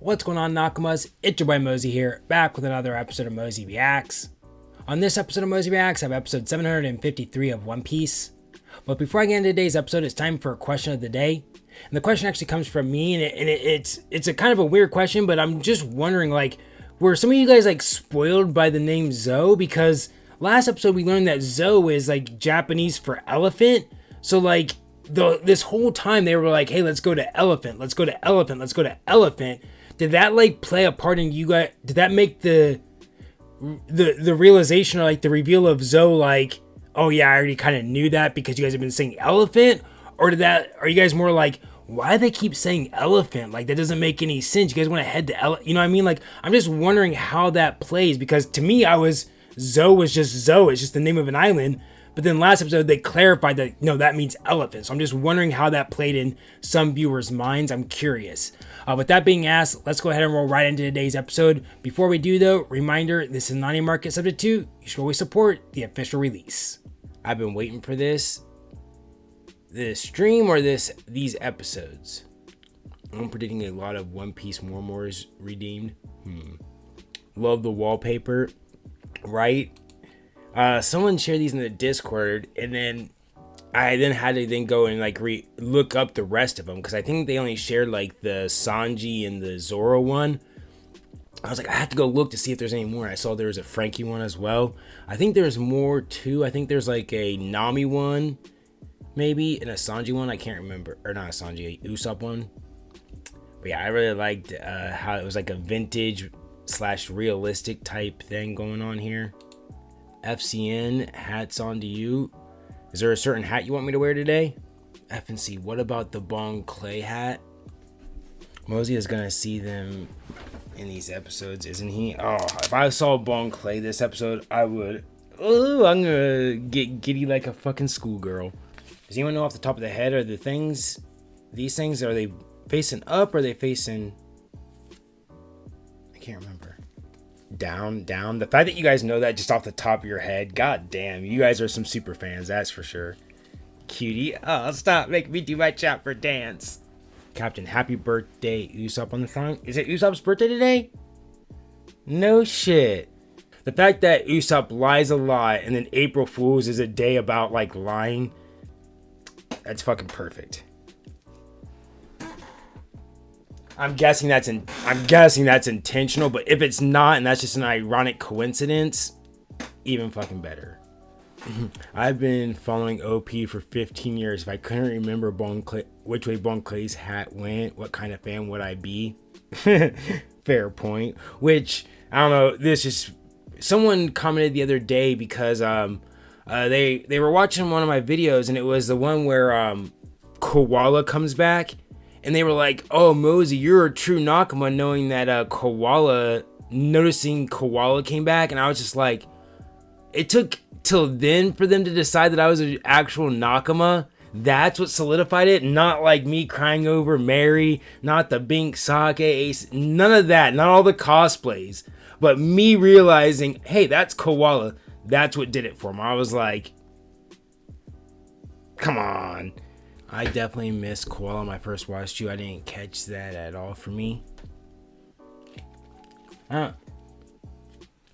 What's going on, Nakamas? It's your boy Mozy here, back with another episode of Mozy Reacts. On this episode of Mozy Reacts, I have episode 753 of One Piece. But before I get into today's episode, it's time for a question of the day. And the question actually comes from me, and it's a kind of a weird question, but I'm just wondering, were some of you guys spoiled by the name Zoe? Because last episode we learned that Zoe is Japanese for elephant. So this whole time they were like, hey, let's go to elephant, let's go to elephant, let's go to elephant. Did that play a part in you guys? Did that make the realization or the reveal of Zoe oh yeah, I already kind of knew that because you guys have been saying elephant? Or are you guys more why do they keep saying elephant? That doesn't make any sense. You guys want to head to you know what I mean? I'm just wondering how that plays, because to me, Zoe was just Zoe. It's just the name of an island. But then last episode, they clarified that, no, that means elephant. So I'm just wondering how that played in some viewers' minds. I'm curious. With that being asked, let's go ahead and roll right into today's episode. Before we do, though, reminder, this is not a market subject to. You should always support the official release. I've been waiting for this stream or these episodes. I'm predicting a lot of One Piece Mormors redeemed. Love the wallpaper, right? Someone shared these in the Discord, and then I had to go and look up the rest of them, because I think they only shared the Sanji and the Zoro one. I was I have to go look to see if there's any more. I saw there was a Frankie one as well. I think there's more too. I think there's a Nami one, maybe, and a Sanji one. I can't remember, or not a Sanji, a Usopp one. But yeah, I really liked how it was a vintage / realistic type thing going on here. FCN, hats on to you. Is there a certain hat you want me to wear today? FNC, what about the Bon Clay hat? Mozy is gonna see them in these episodes, isn't he? Oh, if I saw Bon Clay this episode, I would. Oh, I'm gonna get giddy like a fucking schoolgirl. Does anyone know off the top of the head, are these things, are they facing up or are they facing? I can't remember. Down. The fact that you guys know that just off the top of your head, god damn, you guys are some super fans, that's for sure. Cutie, oh, stop making me do my chopper dance. Captain, happy birthday, Usopp on the front. Is it Usopp's birthday today? No shit. The fact that Usopp lies a lot and then April Fool's is a day about lying, that's fucking perfect. I'm guessing that's intentional, but if it's not and that's just an ironic coincidence, even fucking better. I've been following OP for 15 years. If I couldn't remember which way Bon Clay's hat went, what kind of fan would I be? Fair point. Which, I don't know, this is someone commented the other day because they were watching one of my videos, and it was the one where Koala comes back. And they were like, oh, Mozy, you're a true Nakama, knowing that noticing Koala came back. And I was just like, it took till then for them to decide that I was an actual Nakama. That's what solidified it. Not me crying over Mary, not the Bink Sake Ace, none of that, not all the cosplays. But me realizing, hey, that's Koala. That's what did it for me. I was like, come on. I definitely missed Koala when I first watched you. I didn't catch that at all for me.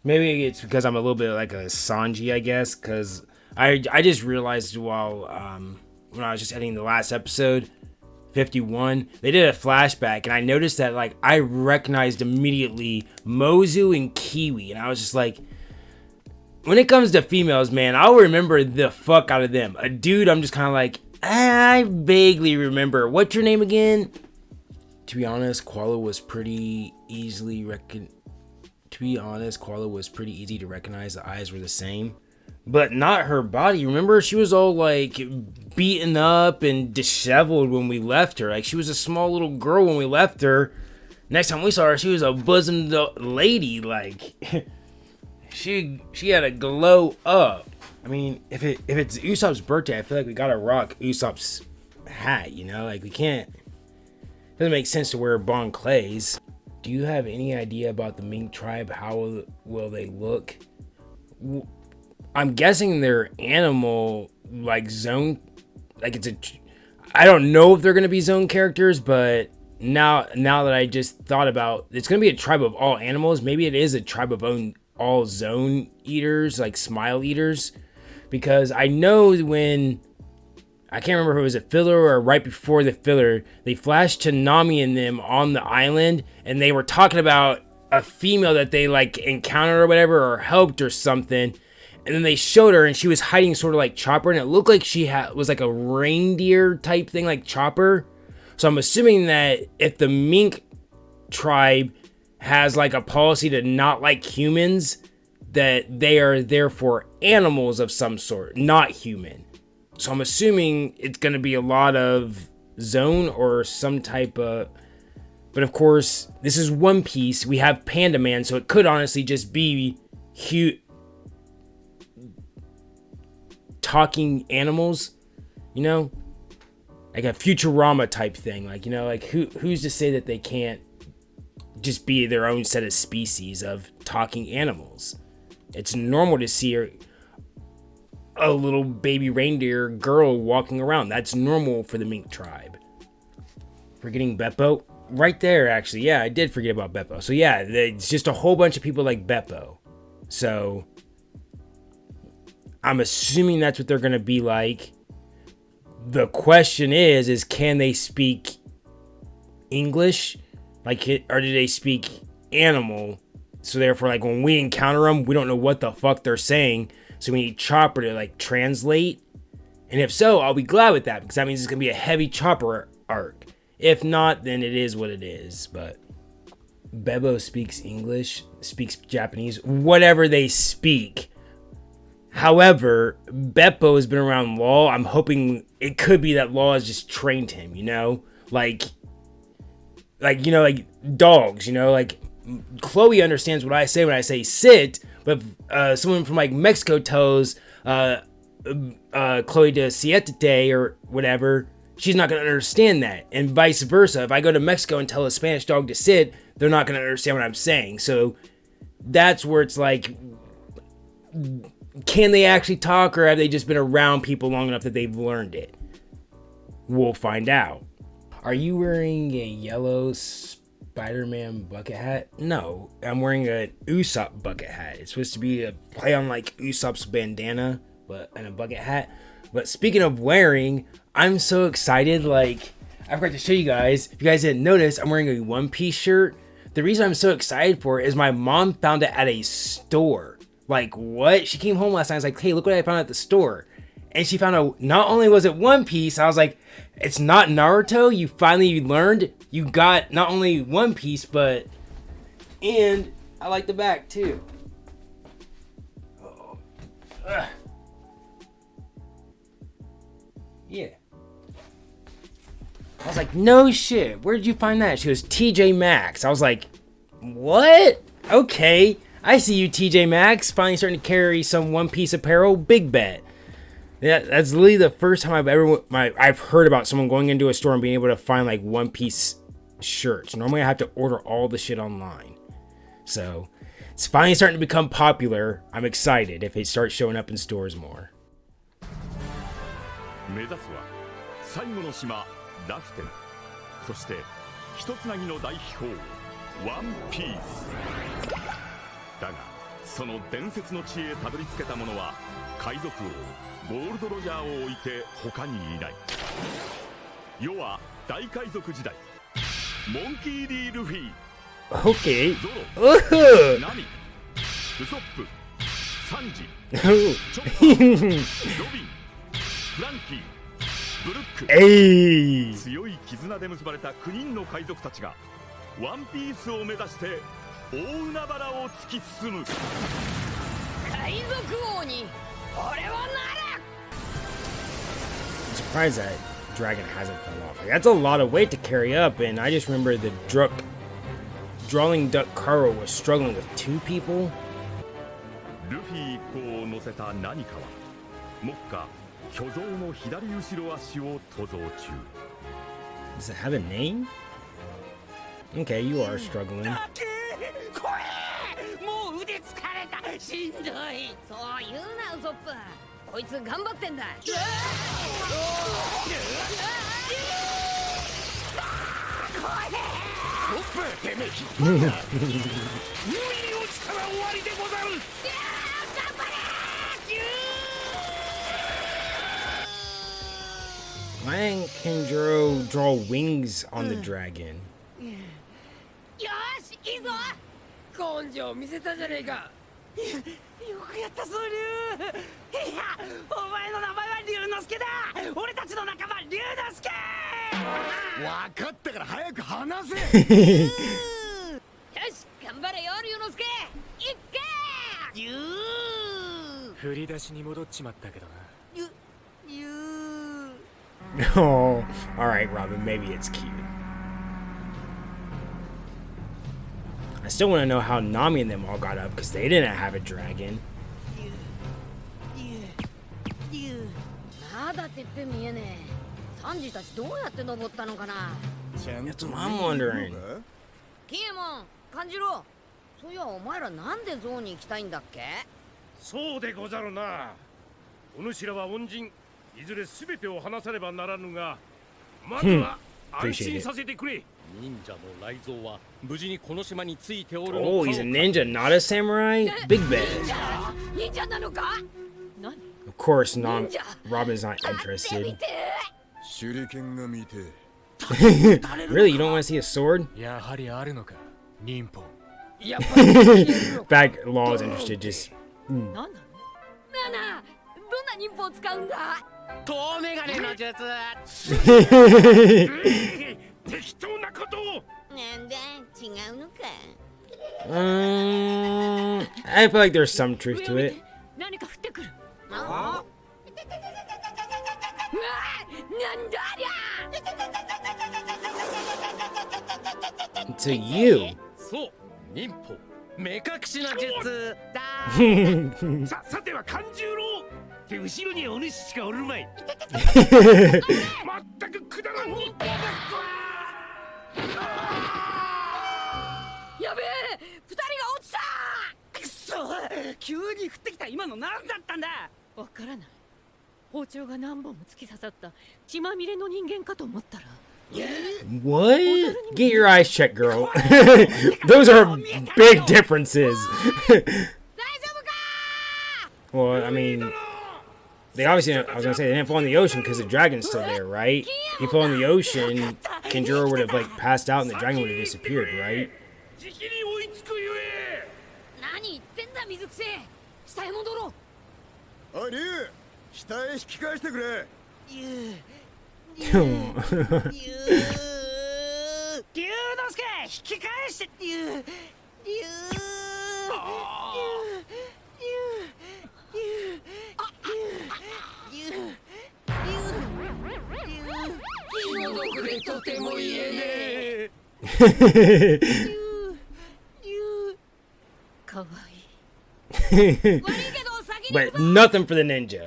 Maybe it's because I'm a little bit like a Sanji, I guess. Because I just realized while when I was just editing the last episode, 51, they did a flashback. And I noticed that I recognized immediately Mozu and Kiwi. And I was just like, when it comes to females, man, I'll remember the fuck out of them. A dude, I'm just kind of I vaguely remember. What's your name again? To be honest, Koala was pretty easy to recognize. The eyes were the same, but not her body. Remember, she was all beaten up and disheveled when we left her. She was a small little girl when we left her. Next time we saw her, she was a bosomed lady. She had a glow up. I mean, if it's Usopp's birthday, I feel we gotta rock Usopp's hat, we can't. It doesn't make sense to wear Bon Clay's. Do you have any idea about the Mink tribe? How will they look? I'm guessing they're animal, zone. I don't know if they're gonna be zone characters, but now that I just thought about, it's gonna be a tribe of all animals. Maybe it is a tribe of all zone eaters, like smile eaters, because I know when, I can't remember if it was a filler or right before the filler, they flashed to Nami and them on the island, and they were talking about a female that they like encountered or whatever, or helped or something. And then they showed her, and she was hiding sort of like Chopper, and it looked like she was like a reindeer type thing, like Chopper. So I'm assuming that if the Mink tribe has like a policy to not like humans, that they are therefore animals of some sort, not human. So I'm assuming it's going to be a lot of zone or some type of... But of course, this is One Piece. We have Panda Man, so it could honestly just be talking animals, you know, like a Futurama type thing. Like, you know, like who's to say that they can't just be their own set of species of talking animals? It's normal to see a little baby reindeer girl walking around. That's normal for the Mink tribe. Forgetting Beppo right there, actually. Yeah, I did forget about Beppo. So yeah, it's just a whole bunch of people like Beppo. So I'm assuming that's what they're going to be like. The question is can they speak English? Like, or do they speak animal? So therefore, like, when we encounter them, we don't know what the fuck they're saying. So we need Chopper to, like, translate. And if so, I'll be glad with that, because that means it's going to be a heavy Chopper arc. If not, then it is what it is. But Bebo speaks English, speaks Japanese, whatever they speak. However, Beppo has been around Law. I'm hoping it could be that Law has just trained him, you know? Like, you know, like dogs, you know? Like, Chloe understands what I say when I say sit, but someone from, like, Mexico tells Chloe to siete or whatever, she's not going to understand that. And vice versa. If I go to Mexico and tell a Spanish dog to sit, they're not going to understand what I'm saying. So that's where it's like, can they actually talk, or have they just been around people long enough that they've learned it? We'll find out. Are you wearing a yellow Spider-Man bucket hat? No, I'm wearing an Usopp bucket hat. It's supposed to be a play on like Usopp's bandana, but and a bucket hat. But speaking of wearing, I'm so excited. Like, I forgot to show you guys. If you guys didn't notice, I'm wearing a One Piece shirt. The reason I'm so excited for it is my mom found it at a store. Like, what? She came home last night. I was like, hey, look what I found at the store. And she found out, not only was it One Piece, I was like, it's not Naruto. You finally learned. You got not only One Piece, but... And I like the back, too. Oh. Ugh. Yeah. I was like, no shit. Where did you find that? She goes, TJ Maxx. I was like, what? Okay. I see you, TJ Maxx, finally starting to carry some One Piece apparel. Big bet. Yeah, that's literally the first time I've heard about someone going into a store and being able to find like One Piece shirts. Normally I have to order all the shit online. So it's finally starting to become popular. I'm excited if it starts showing up in stores more. 目指すは最後の島ラフテン、そして一つなぎの大秘宝ワンピースだが、その伝説の地へたどり着けた者は海賊王ゴールドロジャーを置いて他にいない。世は大海賊時代、モンキー D ルフィ、 Okay. ゾロ、ナミ、ウソップ、サンジ、チョッパー、ロビン、フランキー、ブルック、Hey. 強い絆で結ばれた9人の海賊たちがワンピースを目指して大海原を突き進む。海賊王に俺はなる。 I'm surprised that dragon hasn't fell off. Like, that's a lot of weight to carry up, and I just remember the Drawing Duck Karo was struggling with 2 people. ルフィ一行を乗せた何かは目下巨像の左後ろ足を塗造中。 Does it have a name? Okay, you are struggling. これもう腕疲れた、しんどい。そう言うなウソップ、こいつ頑張ってんだ。これ Why can Jiro draw wings on the dragon? よしいいぞ根性見せたじゃねえかよくやったぞ龍いやお前の名前は龍之介だ俺たちの仲間龍之介分かったから早く話せよし頑張れよ龍之介いっけ龍振り出しに戻っちまったけどな。龍 Oh, alright, Robin, maybe it's cute. I still want to know how Nami and them all got up, because they didn't have a dragon. まだてっぺん見えねえサンジたちどうやって登ったのかな That's what I'm wondering. キエモン感じろそういやお前らなんでゾーンに行きたいんだっけそうでござるな。お主らは恩人、いずれ全てを話さねばならぬが、まずは安心させてくれ。忍者の雷蔵は無事にこの島についておるのか。 Oh, he's a ninja, not a samurai? Big bet. 忍者なのか Of course, Robin's not interested. 手裏剣が見て Really? You don't want to see a sword? やはりあるのか、忍法。 やっぱり In fact, Law is interested, just... なんなのなあなあどんな忍法を使うんだ遠眼鏡の術。適当なことを。なんだ違うのか I feel like there's some truth to it. 何か降ってくるうわなんだありゃ To you. そう、忍法。目隠しの術だ。さては勘十郎って後ろにお主しかおるまい。まったくくだらん日本だ。やべえ二人が落ちたくそ急に降ってきた今の何だったんだわからない包丁が何本も突き刺さった血まみれの人間かと思ったら What? Get your eyes checked, girl. Those are big differences. 大丈夫か Well, I mean, they obviously, I was gonna say, they didn't fall in the ocean because the dragon's still there, right? If he fell in the ocean, Kenjiro would have, like, passed out and the dragon would have disappeared, right? じきに追いつくゆえ。何言ってんだ水くせ下へ戻ろうおい龍下へ引き返してくれ龍之介引き返して龍とても言えねえかわいい But nothing for the ninja.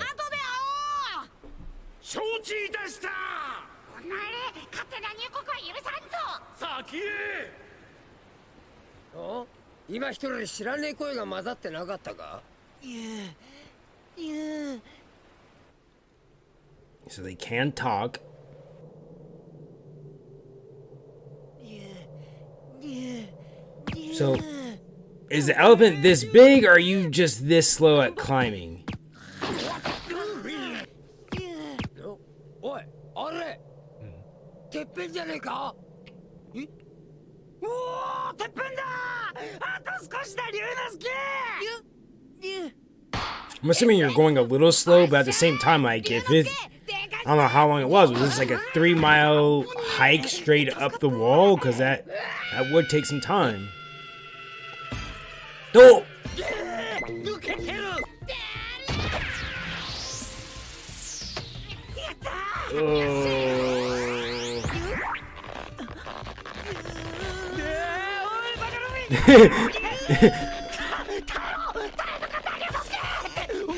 承知いたした。お前勝手な入国は許さんぞ先へ。お今一人で知らねえ声が混ざってなかったか So they can talk. So, is the elephant this big, or are you just this slow at climbing? おいあれてっぺんじゃねえかえおおてっぺんだあと少しだ龍之介 I'm assuming you're going a little slow, but at the same time, like, if it... I don't know how long it was. Was this like a 3-mile hike straight up the wall? Because that would take some time. Oh! 抜けてる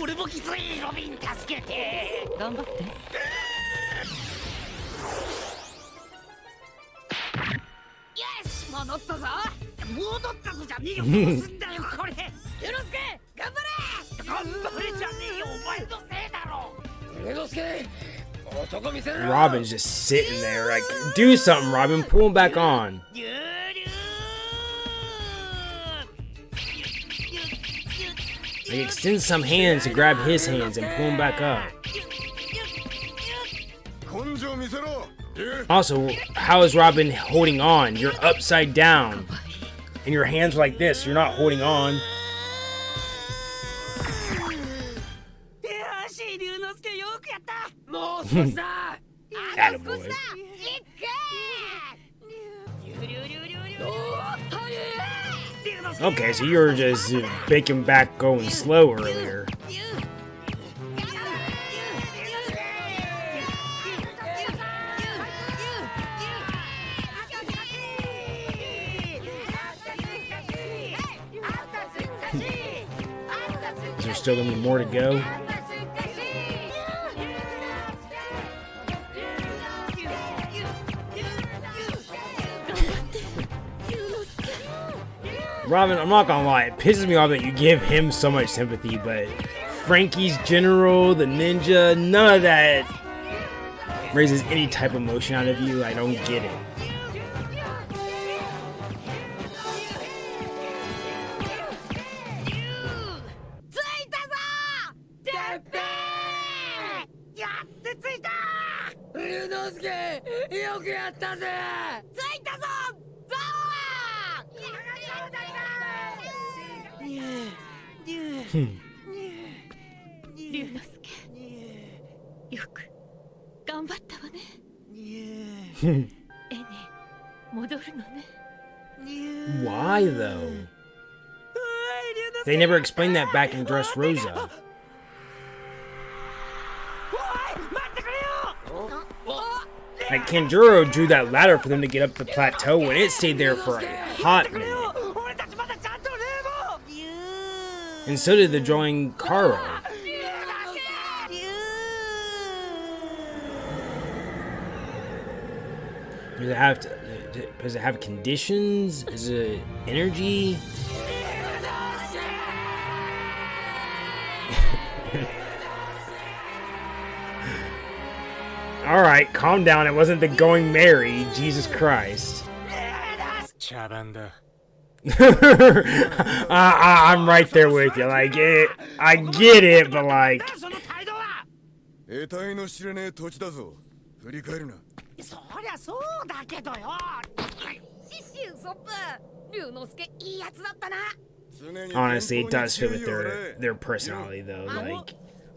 俺もきついロビン助けて頑張ってよし戻ったぞ戻ったぞじゃねえよどうすんだよこれユノスケ頑張れ頑張れじゃねえよお前のせいだろ龍之介男見せろ Robin's just sitting there, like, do something, Robin. Pull him back on. Like, extend some hands to grab his hands and pull him back up. Also, how is Robin holding on? You're upside down. And your hands are like this. You're not holding on. Attaboy. Okay, so you were just baking back going slow earlier. Is there still gonna be more to go? Robin, I'm not gonna lie, it pisses me off that you give him so much sympathy, but Frankie's general, the ninja, none of that raises any type of emotion out of you. I don't get it. Why though? They never explained that back in Dressrosa. Like, Kanjuro drew that ladder for them to get up the plateau and it stayed there for a hot minute. And so did the drawing Karo. Does it have conditions? Is it energy? Alright, calm down. It wasn't the going merry. Jesus Christ. I'm right there with you. Like, I get it, but like... Honestly, it does fit with their personality, though. Like,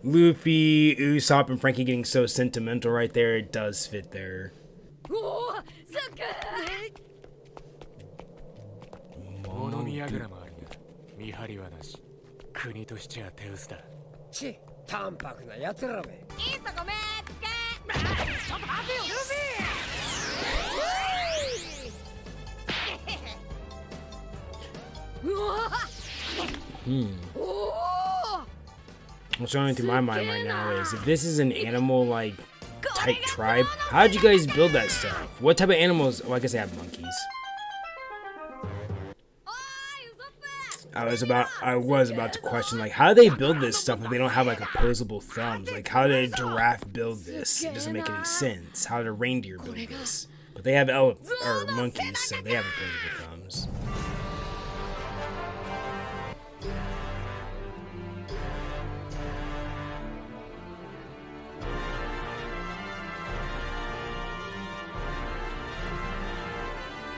Luffy, Usopp, and Frankie getting so sentimental right there, it does fit there. What's going through my mind right now is, if this is an animal like type tribe, how did you guys build that stuff? What type of animals? Well, I guess they have monkeys. I was about to question, like, how do they build this stuff if they don't have like opposable thumbs? Like, how did a giraffe build this? It doesn't make any sense. How did a reindeer build this? But they have monkeys, so they have opposable thumbs.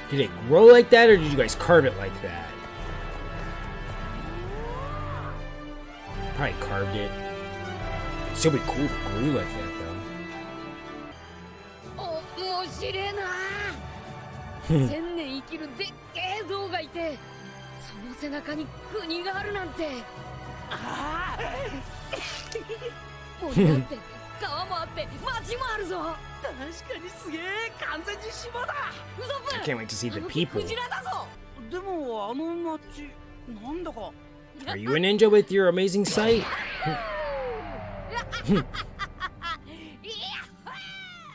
Did it grow like that, or did you guys carve it like that? Probably carved it. It'd still be cool if it grew like that, I can't wait to see the people. Are you a ninja with your amazing sight?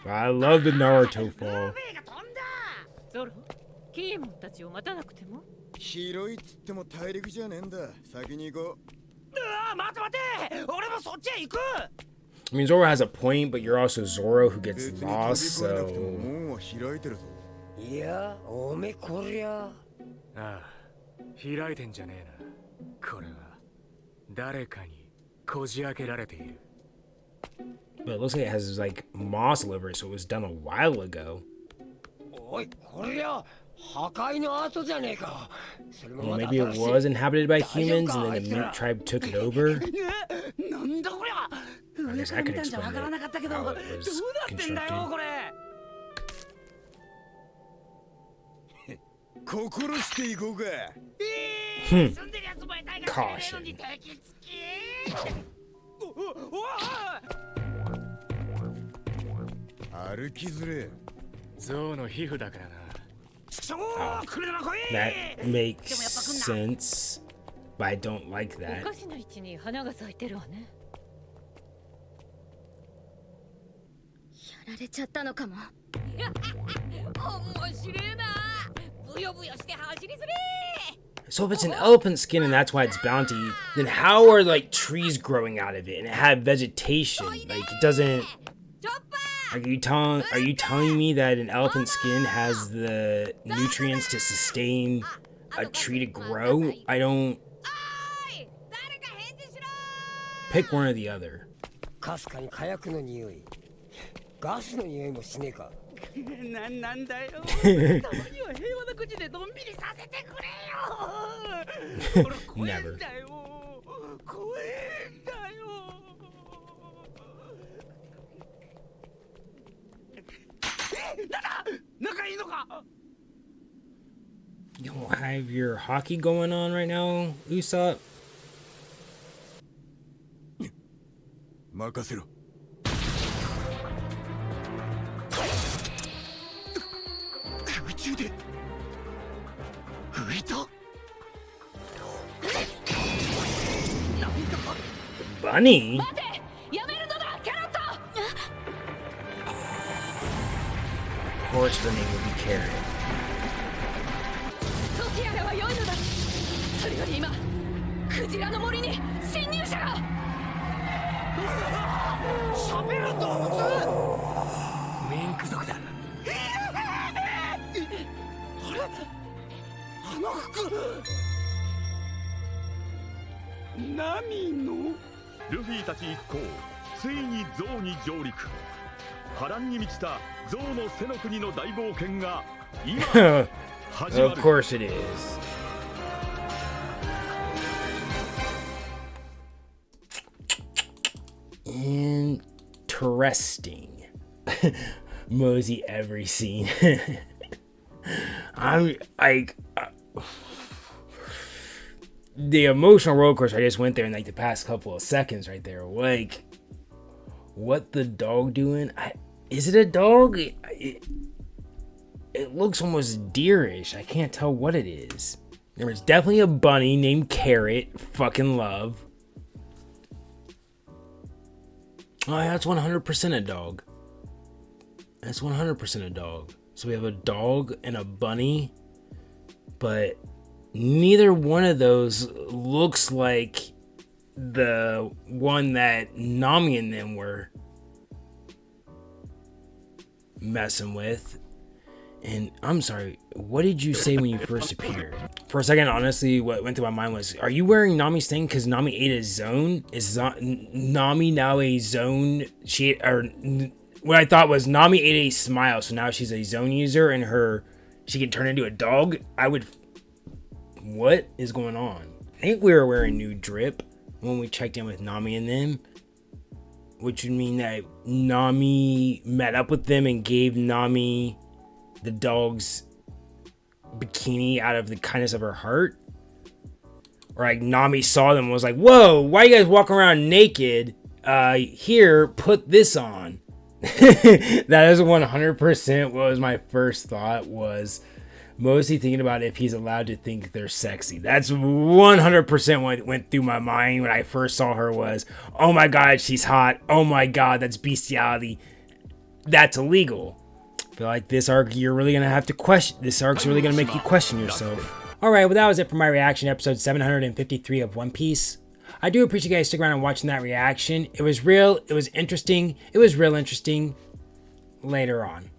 I love the Naruto fall. I mean, Zoro has a point, but you're also Zoro who gets lost, so... 誰かにこじ開けられている。 But it looks like it has like moss all over it, so it was done a while ago. おい、こりゃ破壊の後じゃねえか。それも Well, また maybe it 新しい was inhabited by humans and then the Mink tribe took it over. なんだこりゃ。 I guess I 見 could たんじゃ explain わからなかったけ it, ど、 how どう it な was ってんだよ constructed. これ。心していこうか。住んでるやつもいたいが知らねえのに Caution. 敵つき。おい。歩きづれ。象の皮膚だからな。ちょー、車来い。 That makes sense, but I don't like お that. かしな位置に花が咲いてるわね。やられちゃったのかも。面白いな。ブヨブヨして走りすれ。 So if it's an elephant skin and that's why it's bounty, then how are like trees growing out of it and it had vegetation? Like it doesn't. チョッパ Are you telling me that an elephant skin has the nutrients to sustain a tree to grow? I don't. ー。おい、誰か返事しろ。 Pick one or the other. かすかに火薬の匂い。ガスの匂いもしねえか。なんだよ。たまには平和な口でのんびりさせてくれよ。俺怖えんだよ。怖えんだよ。なんだ、仲いいのか。 You don't have your hockey going on right now, Usopp? 任せろ。空中で浮いた。 Bunny? 待て、やめるのだ、キャロット。 Of course, the name would be Carrot. ソティアレは良いのだ。それより今、クジラの森に侵入者が。喋る動物。ミンク族だ。あれ、あの服。ナミの。ルフィたち一行ついにゾウに上陸。波乱に満ちたゾウの背の国の大冒険が今始ま Of る。 course it is. Interesting. Mozy every scene. I'm like the emotional roller coaster I just went there in like the past couple of seconds right there. Like, what the dog doing? Is it a dog? It looks almost deerish. I can't tell what it is. There was definitely a bunny named Carrot. Fucking love. Oh, yeah, that's 100% a dog. That's 100% a dog. So we have a dog and a bunny, but neither one of those looks like the one that Nami and them were messing with. And I'm sorry, what did you say when you first appeared? For a second, honestly, what went through my mind was, are you wearing Nami's thing because Nami ate a zone? Is Nami now a zone? What I thought was Nami ate a smile, so now she's a zone user and she can turn into a dog? What is going on? I think we were wearing new drip when we checked in with Nami and them, which would mean that Nami met up with them and gave Nami the dog's bikini out of the kindness of her heart. Or like Nami saw them and was like, whoa, why you guys walking around naked? Here, put this on. That is 100% what was my first thought, was mostly thinking about if he's allowed to think they're sexy. That's 100% what went through my mind when I first saw her was, oh my god, she's hot. Oh my god, that's bestiality. That's illegal. I feel like this arc, you're really going to have to question. This arc's really going to make you question yourself. Alright, well that was it for my reaction to episode 753 of One Piece. I do appreciate you guys sticking around and watching that reaction. It was real, it was interesting, it was real interesting later on.